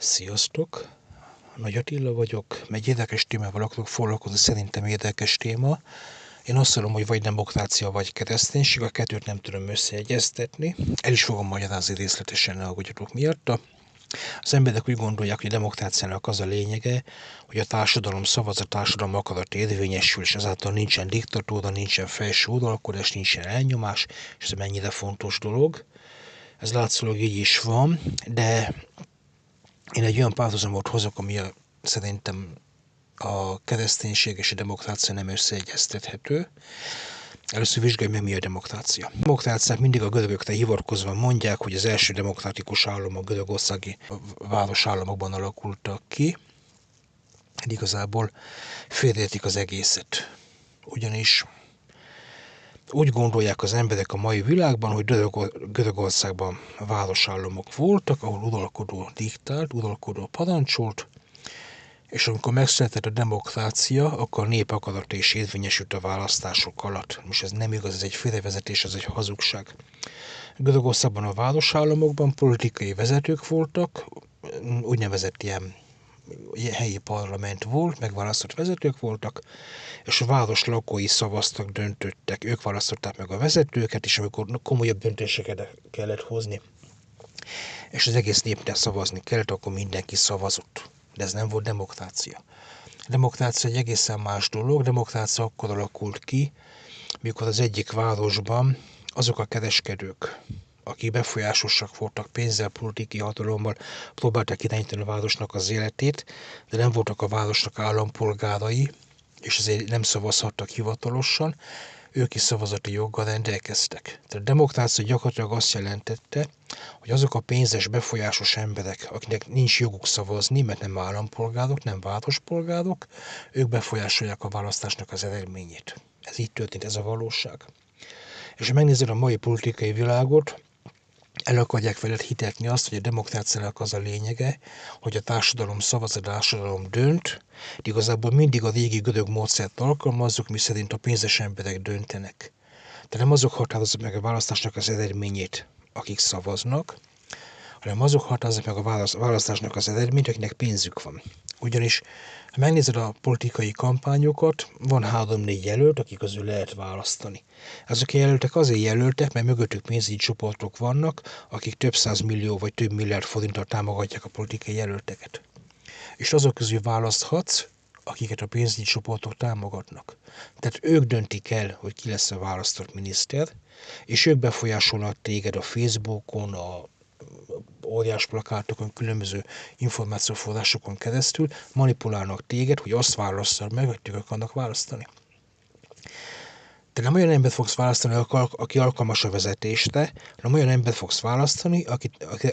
Sziasztok! Nagy Attila vagyok. Egy érdekes témával akarok foglalkozni, szerintem érdekes téma. Én azt mondom, hogy vagy demokrácia, vagy kereszténység, a kettőt nem tudom összeegyeztetni. El is fogom magyarázni részletesen, ne aggódjatok miatta. Az emberek úgy gondolják, hogy a demokráciának az a lényege, hogy a társadalom szavaz, a társadalom akarat érvényesül, és ezáltal nincsen diktatúra, nincsen felső uralkodás, nincsen elnyomás, és ez mennyire fontos dolog. Ez látszólag így is van, de én egy olyan párhuzamot hozok, ami szerintem a kereszténység és a demokrácia nem összeegyeztethető. Először vizsgáljuk meg, mi a demokrácia. A demokráciát mindig a görögökre hivatkozva mondják, hogy az első demokratikus államok görögországi városállamokban alakultak ki. Igazából félreértik az egészet. Ugyanis úgy gondolják az emberek a mai világban, hogy Görögországban városállamok voltak, ahol uralkodó diktált, uralkodó parancsolt, és amikor megszületett a demokrácia, akkor a nép akarata is érvényesült a választások alatt. Most ez nem igaz, ez egy félrevezetés, ez egy hazugság. Görögországban a városállamokban politikai vezetők voltak, úgynevezett ilyen helyi parlament volt, megválasztott vezetők voltak, és a város lakói szavaztak, döntöttek, ők választották meg a vezetőket, és amikor komolyabb döntéseket kellett hozni, és az egész népnek szavazni kellett, akkor mindenki szavazott. De ez nem volt demokrácia. A demokrácia egy egészen más dolog, demokrácia akkor alakult ki, mikor az egyik városban azok a kereskedők, akik befolyásosak voltak pénzzel, politikai hatalommal, próbálták irányítani a városnak az életét, de nem voltak a városnak állampolgárai, és ezért nem szavazhattak hivatalosan, ők is szavazati joggal rendelkeztek. Tehát a demokrácia gyakorlatilag azt jelentette, hogy azok a pénzes, befolyásos emberek, akiknek nincs joguk szavazni, mert nem állampolgárok, nem várospolgárok, ők befolyásolják a választásnak az eredményét. Ez így történt, ez a valóság. És ha megnézed a mai politikai világot, el akarják veled hitetni azt, hogy a demokráciának az a lényege, hogy a társadalom szavaz, a társadalom dönt, de igazából mindig a régi görög módszert alkalmazzuk, miszerint a pénzes emberek döntenek. De nem azok határozzák meg a választásnak az eredményét, akik szavaznak, hanem azok határozzák meg a választásnak az eredményt, akiknek pénzük van. Ugyanis, ha megnézed a politikai kampányokat, van 3-4 jelölt, akik közül lehet választani. Ezek a jelöltek azért jelöltek, mert mögöttük pénzügyi csoportok vannak, akik több 100 millió vagy több milliárd forinttal támogatják a politikai jelölteket. És azok közül választhatsz, akiket a pénzügyi csoportok támogatnak. Tehát ők döntik el, hogy ki lesz a választott miniszter, és ők befolyásolnak téged a Facebookon, a óriás plakátokon, különböző információforrásokon keresztül, manipulálnak téged, hogy azt válasszad meg, hogy ők akarnak választani. Te nem olyan embert fogsz választani, aki alkalmas a vezetésre, hanem olyan embert fogsz választani,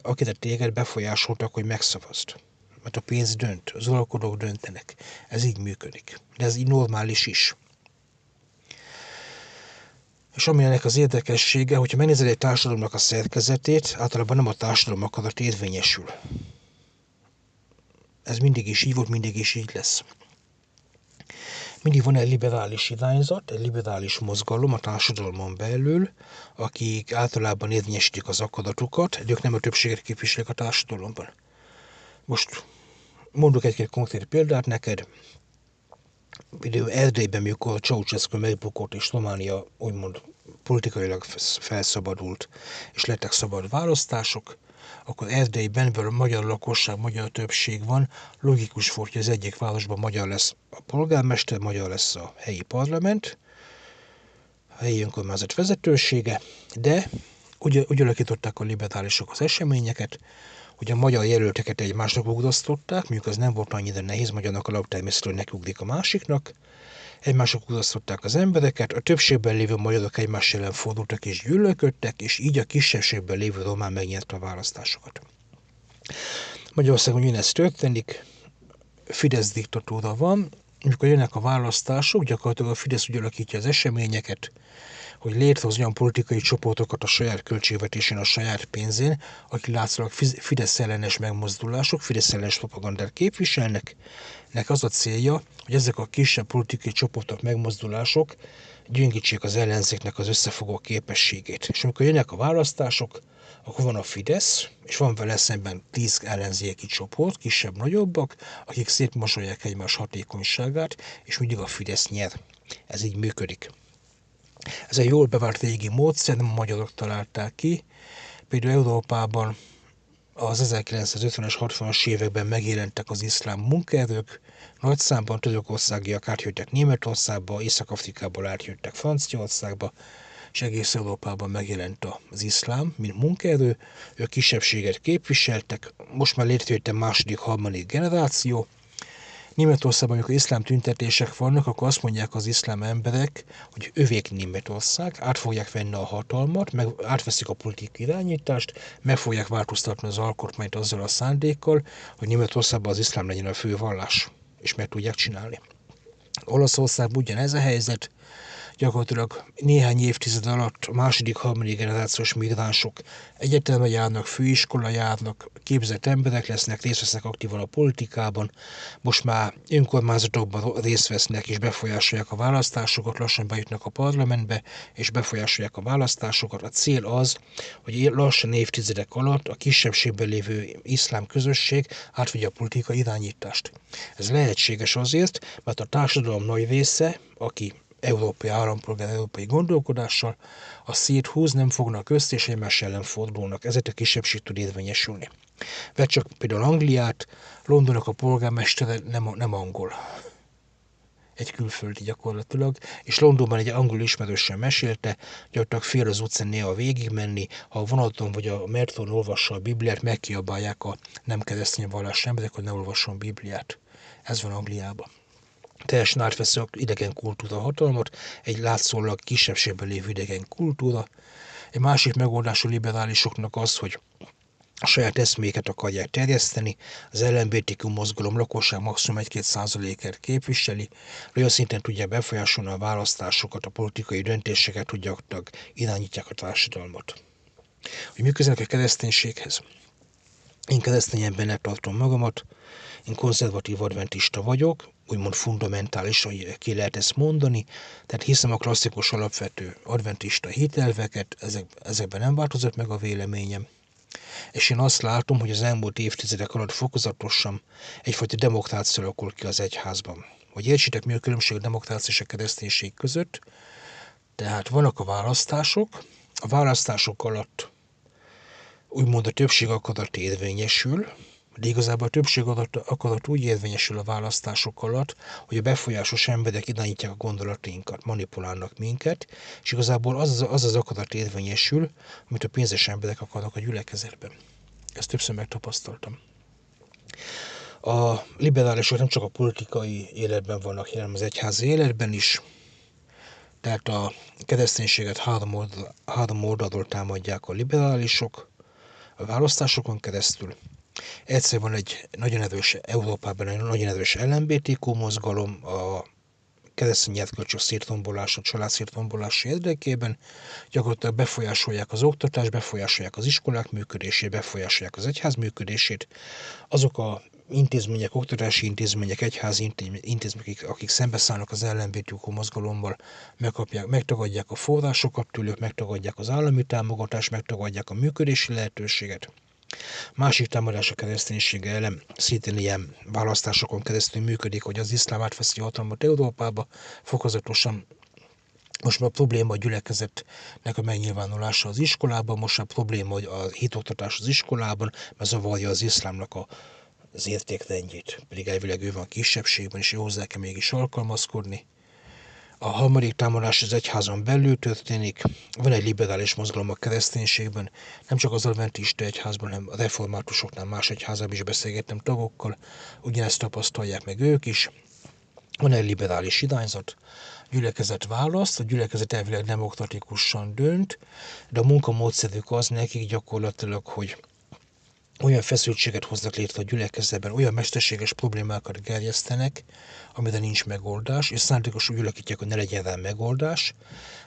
akire téged befolyásoltak, hogy megszavazd. Mert a pénz dönt, az uralkodók döntenek. Ez így működik. De ez így normális is. És ami ennek az érdekessége, hogyha megnézed egy társadalomnak a szerkezetét, általában nem a társadalom akarat érvényesül. Ez mindig is így volt, mindig is így lesz. Mindig van egy liberális irányzat, egy liberális mozgalom a társadalmon belül, akik általában érvényesítik az akaratukat, de ők nem a többséget képviselik a társadalomban. Most mondok egy-két konkrét példát neked. Például Erdélyben, mikor Ceausescu megbukott és Románia úgymond politikailag felszabadult, és lettek szabad választások, akkor Erdélyben, mivel a magyar lakosság, magyar többség van, logikus volt, hogy az egyik városban magyar lesz a polgármester, magyar lesz a helyi parlament, a helyi önkormányzat vezetősége, de úgy alakították a liberálisok az eseményeket, hogy a magyar jelölteket egymásnak ugrasztották, mondjuk az nem volt annyira nehéz, magyarnak alaptermészetről nekiugrik a másiknak, egymásnak ugrasztották az embereket, a többségben lévő magyarok egymás ellen fordultak és gyűlölködtek, és így a kisebbségben lévő román megnyerte a választásokat. Magyarországon ugyanezt történik, Fidesz diktatúra van, amikor jönnek a választások, gyakorlatilag a Fidesz úgy alakítja az eseményeket, hogy létrehoz olyan politikai csoportokat a saját költségvetésén, a saját pénzén, akik látszólag Fidesz ellenes megmozdulások, Fidesz ellenes propagandát képviselnek. Nek az a célja, hogy ezek a kisebb politikai csoportok, megmozdulások gyöngítsék az ellenzéknek az összefogó képességét. És amikor jönnek a választások, akkor van a Fidesz, és van vele szemben 10 ellenzéki csoport, kisebb-nagyobbak, akik szétmosolják egymás hatékonyságát, és mindig a Fidesz nyer. Ez így működik. Ez egy jól bevált régi módszer, nem a magyarok találták ki. Például Európában az 1950-es, 60-as években megjelentek az iszlám munkaerők, nagy számban törökországiak átjöttek Németországba, Észak-Afrikából átjöttek Franciaországba, és egész Európában megjelent az iszlám, mint munkaerő, ők kisebbséget képviseltek, most már létrejött a második, harmadik generáció. Németországban, amikor iszlám tüntetések vannak, akkor azt mondják az iszlám emberek, hogy övék Németország, át fogják venni a hatalmat, meg átveszik a politikai irányítást, meg fogják változtatni az alkotmányt azzal a szándékkal, hogy Németországban az iszlám legyen a fő vallás, és meg tudják csinálni. Olaszországban ugyanez a helyzet, gyakorlatilag néhány évtized alatt a második, harmadik generációs migránsok egyetemre járnak, főiskola járnak, képzett emberek lesznek, részt vesznek aktívan a politikában, most már önkormányzatokban részt vesznek és befolyásolják a választásokat, lassan bejutnak a parlamentbe és befolyásolják a választásokat. A cél az, hogy lassan évtizedek alatt a kisebbségben lévő iszlám közösség átvegye a politikai irányítást. Ez lehetséges azért, mert a társadalom nagy része, aki európai állampolgár, európai gondolkodással, a széthúz, nem fognak össze, és egymás ellen fordulnak. Ezért a kisebbség tud érvényesülni. Vedd csak például Angliát, Londonnak a polgármestere nem angol. Egy külföldi gyakorlatilag, és Londonban egy angol ismerősen mesélte, gyakorlatilag fél az utcán néha végigmenni, ha a vonaton vagy a metrón olvassa a Bibliát, megkiabálják a nem keresztény vallású emberek, hogy ne olvasson Bibliát. Ez van Angliában. Teljesen átveszi az idegen kultúra hatalmat, egy látszólag kisebbségben lévő idegen kultúra. Egy másik megoldás a liberálisoknak az, hogy a saját eszméket akarják terjeszteni, az LMBTQ mozgalom lakosság maximum 1-2%-át képviseli, olyan szinten tudják befolyásolni a választásokat, a politikai döntéseket, hogy gyakorlatilag irányítják a társadalmat. Hogy működnek a kereszténységhez? Én keresztény embernek tartom magamat, én konzervatív adventista vagyok, úgymond fundamentális, hogy ki lehet ezt mondani, tehát hiszem a klasszikus alapvető adventista hitelveket, ezekben nem változott meg a véleményem. És én azt látom, hogy az elmúlt évtizedek alatt fokozatosan egyfajta demokrácia alakul ki az egyházban. Hogy értsétek, mi a különbség a demokrácia és a kereszténység között? Tehát vannak a választások alatt úgymond a többség akarat érvényesül, de igazából a többség akarat úgy érvényesül a választások alatt, hogy a befolyásos emberek irányítják a gondolatainkat, manipulálnak minket, és igazából az akarat érvényesül, amit a pénzes emberek akarnak a gyülekezetben. Ezt többször megtapasztaltam. A liberálisok nem csak a politikai életben vannak jelen, az egyházi életben is, tehát a kereszténységet három oldalról támadják a liberálisok, a választásokon keresztül. Egyszer van egy nagyon erős, Európában egy nagyon erős LMBTQ mozgalom, a keresztény erkölcsök szétrombolása, család szétrombolása érdekében, gyakorlatilag befolyásolják az oktatást, befolyásolják az iskolák működését, befolyásolják az egyház működését. Azok a intézmények, oktatási intézmények, egyházi intézmények, akik szembeszállnak az LMBTQ mozgalommal, megtagadják a forrásokat tőlük, megtagadják az állami támogatást, megtagadják a működési lehetőséget. Másik támadás a kereszténysége ellen szintén ilyen választásokon keresztül működik, hogy az iszlám átveszi a hatalmat Európába, fokozatosan. Most már probléma a gyülekezetnek a megnyilvánulása az iskolában, most már probléma hogy a hitoktatás az iskolában, mert zavarja az iszlámnak az értékrendjét, pedig elvileg ő van kisebbségben, és hozzá kell mégis alkalmazkodni. A harmadik támadás az egyházon belül történik, van egy liberális mozgalom a kereszténységben, nem csak az adventista egyházban, hanem a reformátusoknál más egyházában is beszélgettem tagokkal, ugyanezt tapasztalják meg ők is. Van egy liberális irányzat, gyülekezet választ, a gyülekezet elvileg demokratikusan dönt, de a munkamódszerük az nekik gyakorlatilag, hogy olyan feszültséget hoznak létre a gyülekezetben, olyan mesterséges problémákat gerjesztenek, amire nincs megoldás, és szándékosan úgy alakítják, hogy ne legyen rá megoldás.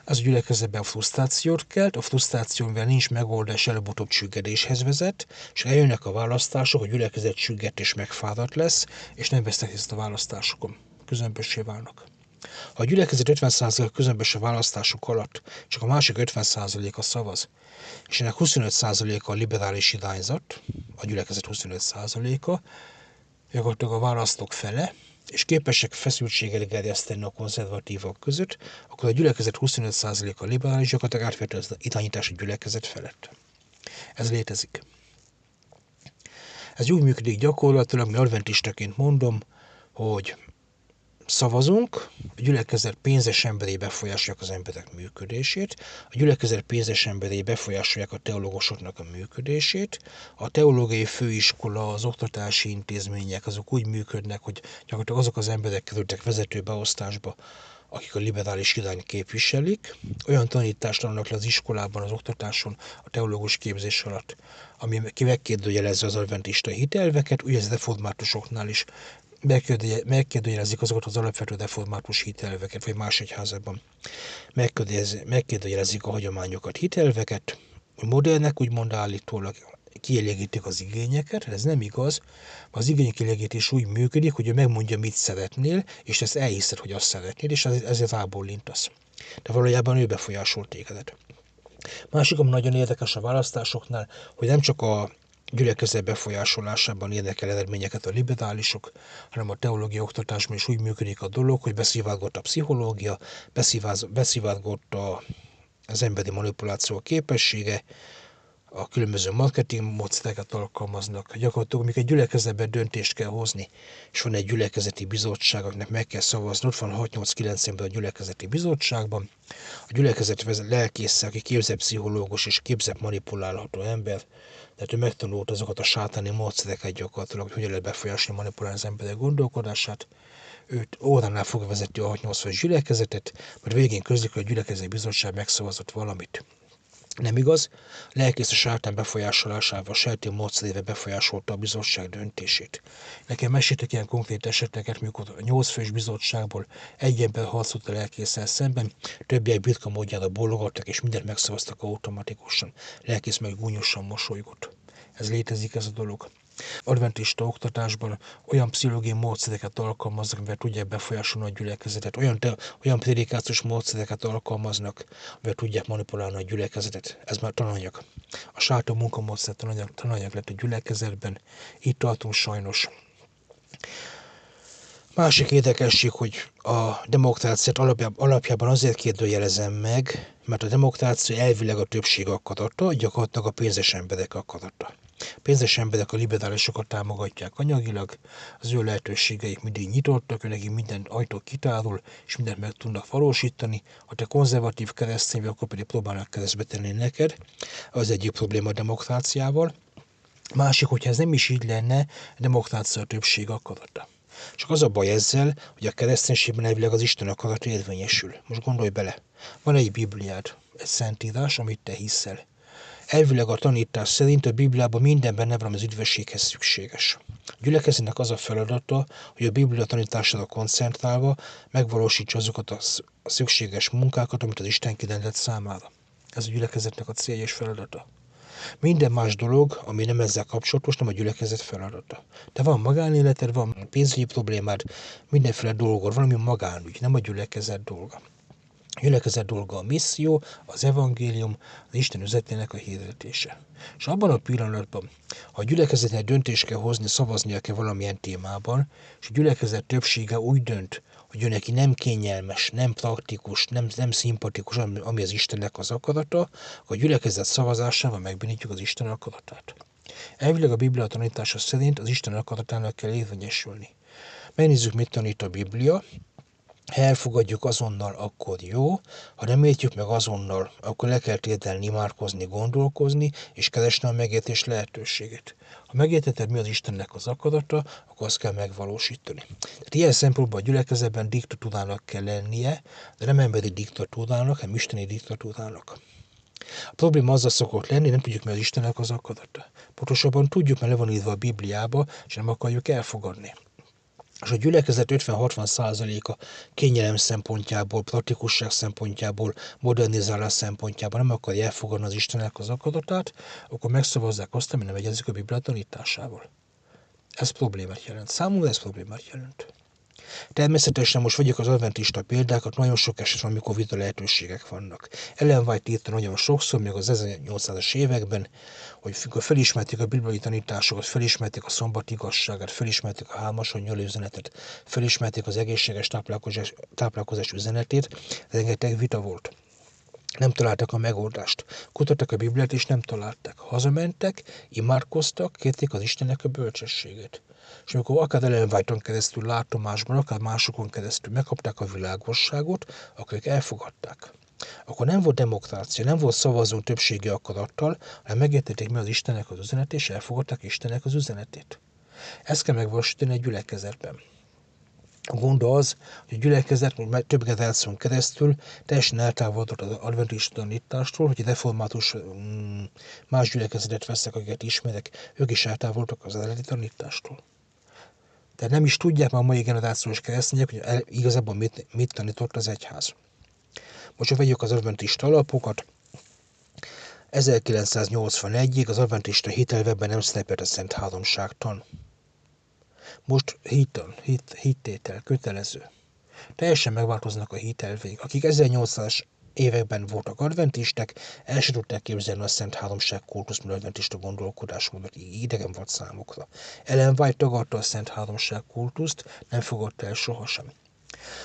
Ez a gyülekezetben frusztrációt kelt, a frusztráció, mivel nincs megoldás, előbb-utóbb csüggedéshez vezet, és eljönnek a választások, a gyülekezet csüggett és megfáradt lesz, és nem vesznek részt a választásokon. Közömbössé válnak. Ha a gyülekezet 50%-a közömbös a választások alatt, csak a másik 50%-a szavaz, és ennek 25%-a a liberális irányzat, a gyülekezet 25%-a, gyakorlatilag a választók fele, és képesek feszültséget gerjeszteni a konzervatívak között, akkor a gyülekezet 25%-a liberális, gyakorlatilag átvette az irányítás a gyülekezet felett. Ez létezik. Ez úgy működik gyakorlatilag, mi adventistaként mondom, hogy szavazunk, a gyülekezet pénzes emberei befolyásolják az emberek működését, a gyülekezet pénzes emberei befolyásolják a teológusoknak a működését, a teológiai főiskola, az oktatási intézmények azok úgy működnek, hogy gyakorlatilag azok az emberek kerültek vezető beosztásba, akik a liberális irányt képviselik, olyan tanítást adnak le az iskolában, az oktatáson, a teológus képzés alatt, ami megkérdőjelezze az adventista hitelveket, ugye ez reformátusoknál is megkérdőjelezik azokat az alapvető református hitelveket, vagy más egyházakban megkérdőjelezik a hagyományokat, hitelveket, modernek úgymond állítólag kielégítik az igényeket, ez nem igaz, az igénykielégítés úgy működik, hogy ő megmondja, mit szeretnél, és ezt elhiszed, hogy azt szeretnél, és ezért rábólintasz. De valójában ő befolyásol tégedet. Másik, ami nagyon érdekes a választásoknál, hogy nem csak a gyülekezet befolyásolásában érnek el eredményeket a liberálisok, hanem a teológiai oktatásban is úgy működik a dolog, hogy beszivárgott a pszichológia, beszivárgott az emberi manipuláció képessége, a különböző marketing módszereket alkalmaznak. Gyakorlatilag, amikor egy gyülekezetben döntést kell hozni, és van egy gyülekezeti bizottság, akinek meg kell szavazni, ott van 6-8-9 ember a gyülekezeti bizottságban. A gyülekezet lelkésze, aki képzett pszichológus és képzett manipulálható ember, tehát ő megtanult azokat a sátáni módszereket gyakorlatilag, hogy lehet befolyásolni, manipulálni az emberek gondolkodását. Őt óránál fogja vezetni a 6-8-as gyülekezetet, mert végén közlik, hogy a gyülekezeti bizottság megszavazott valamit. Nem igaz, lelkész a sátán befolyásolásával, sejtő módszerével befolyásolta a bizottság döntését. Nekem meséltek ilyen konkrét eseteket, mikor a 8 fős bizottságból egy ember harcolt a lelkésszel szemben, többiek birka módjára bólogattak, és mindent megszavaztak automatikusan. Lelkész meg gúnyosan mosolygott. Ez létezik, ez a dolog. Adventista oktatásban olyan pszichológiai módszereket alkalmaznak, mivel tudják befolyásolni a gyülekezetet, olyan prédikációs módszereket alkalmaznak, mivel tudják manipulálni a gyülekezetet. Ez már tananyag. A sátán munkamódszer tananyag lett a gyülekezetben. Itt tartunk sajnos. Másik érdekesség, hogy a demokráciát alapjában azért kérdőjelezem meg, mert a demokrácia elvileg a többség akarata, gyakorlatilag a pénzes emberek akarata. Pénzes emberek a liberálisokat támogatják anyagilag, az ő lehetőségeik mindig nyitottak, nekik minden ajtó kitárul, és mindent meg tudnak valósítani. Ha te konzervatív keresztény vagy, akkor pedig próbálnak keresztbe tenni neked. Az egyik probléma a demokráciával. Másik, hogyha ez nem is így lenne, a demokrácia a többség akarata. Csak az a baj ezzel, hogy a kereszténységben elvileg az Isten akarata érvényesül. Most gondolj bele, van egy Bibliád, egy szentírás, amit te hiszel. Elvileg a tanítás szerint a Bibliában minden benne van, az üdvösséghez szükséges. A gyülekezetnek az a feladata, hogy a Biblia tanítására koncentrálva megvalósítsa azokat a szükséges munkákat, amit az Isten kirendelt számára. Ez a gyülekezetnek a célja és feladata. Minden más dolog, ami nem ezzel kapcsolatos, nem a gyülekezet feladata. De van magánéleted, van pénzügyi problémád, mindenféle dolgod, valami magánügy, nem a gyülekezet dolga. A gyülekezet dolga a misszió, az evangélium, az Isten üzenetének a hirdetése. És abban a pillanatban, ha a gyülekezetnek döntést kell hozni, szavaznia kell valamilyen témában, és a gyülekezet többsége úgy dönt, hogy ő neki nem kényelmes, nem praktikus, nem szimpatikus, ami az Istennek az akarata, akkor a gyülekezet szavazásával megbénítjuk az Isten akaratát. Elvileg a Biblia tanítása szerint az Isten akaratának kell érvényesülni. Megnézzük, mit tanít a Biblia. Ha elfogadjuk azonnal, akkor jó, ha nem értjük meg azonnal, akkor le kell térdelni, imádkozni, gondolkozni, és keresni a megértés lehetőségét. Ha megérteted, mi az Istennek az akarata, akkor azt kell megvalósítani. Tehát ilyen szempontból a gyülekezetben diktatúrának kell lennie, de nem emberi diktatúrának, hanem isteni diktatúrának. A probléma azzal szokott lenni, nem tudjuk, mi az Istennek az akarata. Pontosabban tudjuk, mert le van írva a Bibliába, és nem akarjuk elfogadni. És a gyülekezet 50-60%-a kényelem szempontjából, praktikusság szempontjából, modernizálás szempontjából nem akarja elfogadni az Istennek az akaratát, akkor megszavazzák azt, ami nem egyezik a Biblia tanításával. Ez problémát jelent. Számomra ez problémát jelent. Természetesen most vegyük az adventista példákat, nagyon sok eset van, amikor vita lehetőségek vannak. Ellen White írta nagyon sokszor, még az 1800-as években, hogy felismerték a bibliai tanításokat, felismerték a szombat igazságát, felismerték a hármason nyúló üzenetet, felismerték az egészséges táplálkozás üzenetét, rengeteg vita volt. Nem találtak a megoldást. Kutattak a Bibliát, és nem találták. Hazamentek, imádkoztak, kérték az Istennek a bölcsességét. És amikor akár Ellen White-on keresztül látomásban, akár másokon keresztül megkapták a világosságot, akkor ők elfogadták. Akkor nem volt demokrácia, nem volt szavazó többségi akarattal, hanem megértették, mi az Istennek az üzenet, és elfogadták Istennek az üzenetét. Ezt kell megvalósítani egy gyülekezetben. A gond az, hogy a gyülekezet több generáción keresztül teljesen eltávolodott az adventista tanítástól, hogy a református más gyülekezetet veszek, akiket ismerek, ők is eltávolodtak az eredeti tanítástól. Tehát nem is tudják már a mai generációs keresztények, hogy igazából mit tanított az egyház. Most, ha vegyük az adventista alapokat, 1981-ig az adventista hitelvebben nem szerepelt a Szent Háromságtan. Most hittétel, kötelező. Teljesen megváltoznak a hitelvég. Akik 1800-as években voltak adventisták, el sem tudták képzelni a Szent Háromság kultusz, mint adventista gondolkodásmódot, idegen volt számukra. Ellen White tagadta a Szent Háromság kultuszt, nem fogadta el sohasem.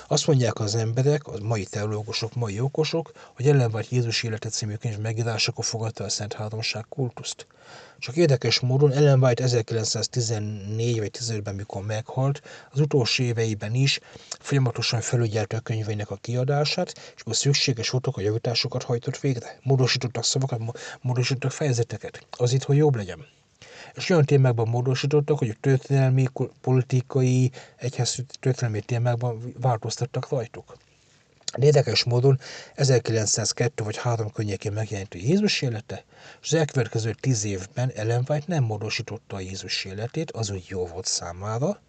Azt mondják az emberek, a mai teológusok, mai okosok, hogy Ellen White Jézus élete című könyv megírásakor fogadta a Szent Háromság kultuszt. Csak érdekes módon Ellen White 1914 vagy 15-ben, mikor meghalt, az utolsó éveiben is folyamatosan felügyelte a könyveinek a kiadását, és akkor szükséges voltak, a javításokat hajtott végre. Módosítottak szavakat, módosítottak fejezeteket, azért, hogy jobb legyen. És olyan témákban módosítottak, hogy a történelmi, politikai, történelmi témákban változtattak rajtuk. De érdekes módon 1902 vagy 3 környékén megjelent a Jézus élete, és az elkövetkező 10 évben Ellen White nem módosította a Jézus életét, az úgy jó volt számára.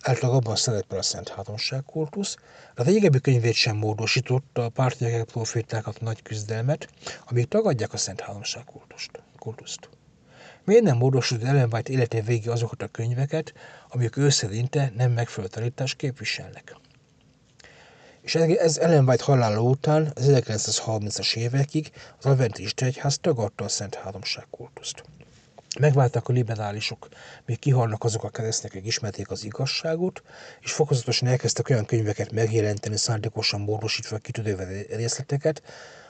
Általában abban szerepel a Szent Háromság kultusz, de a régebbi könyvét sem módosította a pártjegyek profétákat nagy küzdelmet, amik tagadják a Szent Háromság kultuszt. Miért nem módosított Ellen White életé végig azokat a könyveket, amik ő szerinte nem megfelelő tanítást képviselnek? És ez Ellen White halála után, az 1930-as évekig az adventista egyház tagadta a Szent Háromság kultuszt. Megváltak a liberálisok, még kihalnak azok a keresztények, akik ismerték az igazságot, és fokozatosan elkezdtek olyan könyveket megjelenteni, szándékosan módosítva kitűnő részleteket,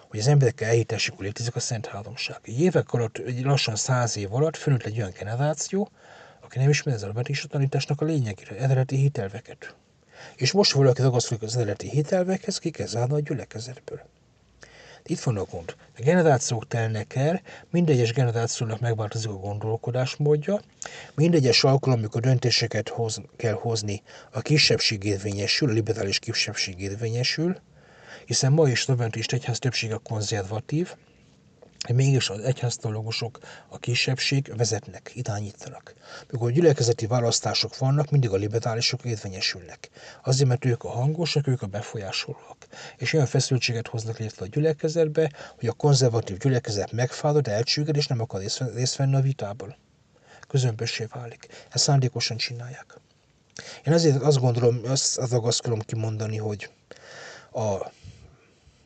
hogy az emberekkel elhitessék, hogy létezik a Szent Háromság. Évek alatt, lassan 100 év alatt fölült egy olyan generáció, aki nem ismeri az adventista tanításnak a lényegére, eredeti hitelveket. És most valaki ragaszkodik az eredeti hitelvekhez, ki kell zárni a gyülekezetből. Itt van a gond. A generációk telnek el, mindegyes generációnak megváltozik a gondolkodásmódja, mindegyes alkalom, amikor döntéseket kell hozni, a kisebbség érvényesül, a liberális kisebbség érvényesül, hiszen ma is adventista egyház többsége konzervatív, mégis az egyházteológusok, a kisebbség vezetnek, irányítanak. Mikor gyülekezeti választások vannak, mindig a liberálisok érvényesülnek. Azért, mert ők a hangosak, ők a befolyásolóak. És olyan feszültséget hoznak létre a gyülekezetbe, hogy a konzervatív gyülekezet megfárad, elcsügged, és nem akar részt venni a vitában. Közömbössé válik. Ezt szándékosan csinálják. Én azért azt gondolom, azt ragaszkodom kimondani, hogy a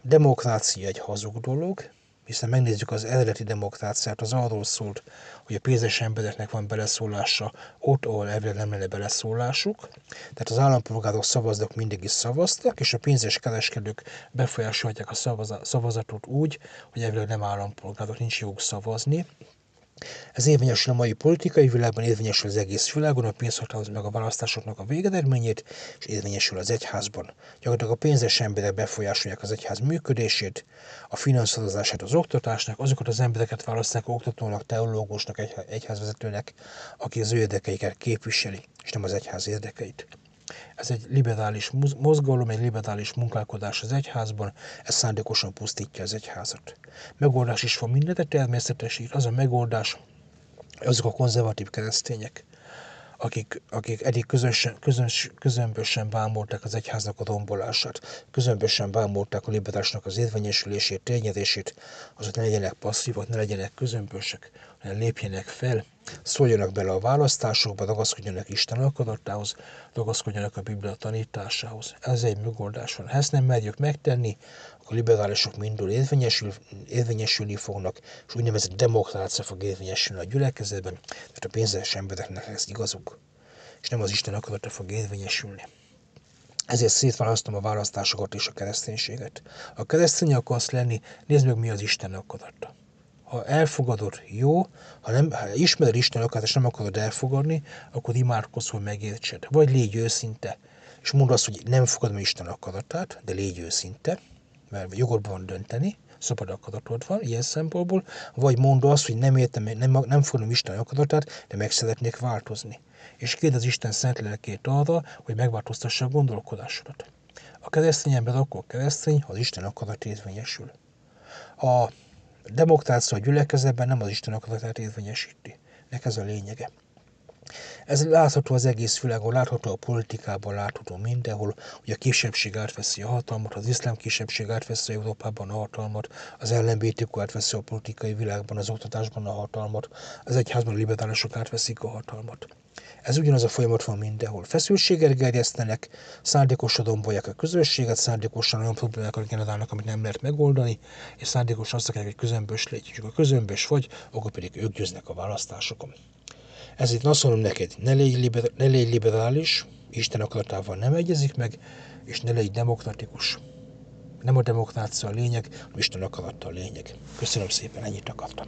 demokrácia egy hazug dolog, hiszen megnézzük az eredeti demokráciát, az arról szólt, hogy a pénzes embereknek van beleszólása ott, ahol elvileg nem lenne beleszólásuk. Tehát az állampolgárok szavaznak, mindig is szavaztak, és a pénzes kereskedők befolyásolhatják a szavazatot úgy, hogy elvileg nem állampolgárok, nincs joguk szavazni. Ez érvényesül a mai politikai világban, érvényesül az egész világon, a pénz határozza meg a választásoknak a végeredményét, és érvényesül az egyházban. Gyakorlatilag a pénzes emberek befolyásolják az egyház működését, a finanszírozását az oktatásnak, azokat az embereket választják oktatónak, teológusnak, egyházvezetőnek, aki az ő érdekeiket képviseli, és nem az egyház érdekeit. Ez egy liberális mozgalom, egy liberális munkálkodás az egyházban, ez szándékosan pusztítja az egyházat. Megoldás is van mindenre, természetesít. Az a megoldás, azok a konzervatív keresztények, akik eddig közömbösen bámulták az egyháznak a rombolását, közömbösen bámulták a liberálisnak az érvényesülését, tényezését, azok ne legyenek passzívak, ne legyenek közömbösek, hanem lépjenek fel, szóljanak bele a választásokba, ragaszkodjanak Isten akaratához, ragaszkodjanak a Biblia tanításához. Ez egy megoldás van. Ha ezt nem merjük megtenni, akkor a liberálisok mindul érvényesülni fognak, és úgynevezett demokrácia fog érvényesülni a gyülekezetben, mert a pénzes embereknek ez igazuk, és nem az Isten akarata fog érvényesülni. Ezért szétválasztom a választásokat és a kereszténységet. Ha keresztény akarsz lenni, nézd meg, mi az Isten akarata. Ha elfogadod, jó, ha ismered Isten akaratát, és nem akarod elfogadni, akkor imádkozz, hogy megértsed. Vagy légy őszinte, és mondd azt, hogy nem fogadom Isten akaratát, de légy őszinte, mert jogodban van dönteni, szabad akaratod van ilyen szempontból, vagy mondd azt, hogy nem értem, nem fogadom Isten akaratát, de meg szeretnék változni. És kérd az Isten szent lelkét arra, hogy megváltoztassa a gondolkodásodat. A keresztény ember akkor keresztény, ha az Isten akarat érvényesül. A demokrácia a gyülekezetben nem az Isten akaratát érvényesíti. Nek ez a lényege. Ez látható az egész világon, látható a politikában, látható mindenhol, hogy a kisebbség átveszi a hatalmat, az iszlám kisebbség átveszi Európában a hatalmat, az LMBTQ átveszi a politikai világban, az oktatásban a hatalmat, az egyházban a liberálisok átveszik a hatalmat. Ez ugyanaz a folyamat van mindenhol. Feszültséget gerjesztenek, szándékosan rombolják a közösséget, szándékosan olyan problémákat generálnak, amit nem lehet megoldani, és szándékosan azt akarják, hogy közömbös légy. És ha közömbös vagy, akkor pedig ők győznek a választásokon. Ezért azt mondom neked, ne légy liberális, Isten akaratával nem egyezik meg, és ne légy demokratikus. Nem a demokrácia a lényeg, hanem Isten akarata a lényeg. Köszönöm szépen, ennyit akartam.